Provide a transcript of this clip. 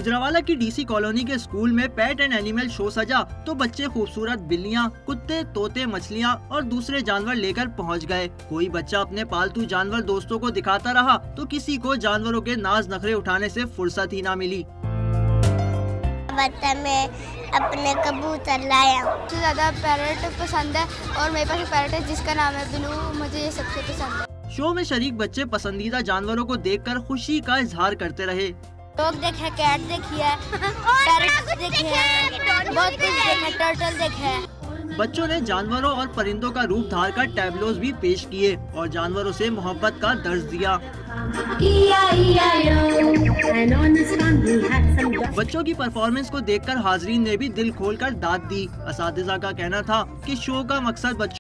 गुजरावाला की DC colony के school में पेट एंड एनिमल शो सजा तो बच्चे खूबसूरत बिल्लियां, कुत्ते, तोते, मछलियां और दूसरे जानवर लेकर पहुंच गए। कोई बच्चा अपने पालतू जानवर दोस्तों को दिखाता रहा तो किसी को जानवरों के नाज नखरे उठाने से फुर्सत ही ना मिली। बच्चा में अपने कबूतर लाया। सबसे ज्यादा पैरट पसंद है और मेरे पास एक पैरट है जिसका नाम है बिनू, मुझे ये सबसे पसंद है। शो में शरीक बच्चे पसंदीदा जानवरों को देखकर खुशी का इजहार करते रहे। डॉग देखे, कैट देखी है, पैरट देखे हैं, बहुत कुछ देखे, टर्टल देखे हैं। बच्चों ने जानवरों और परिंदों का रूप धार कर टैबलोज भी पेश किए और जानवरों से मोहब्बत का दर्ज दिया। बच्चों की परफॉर्मेंस को देखकर हाजरीन ने भी दिल खोलकर दाद दी। असातिज़ा का कहना था कि शो का मकसद बच्चों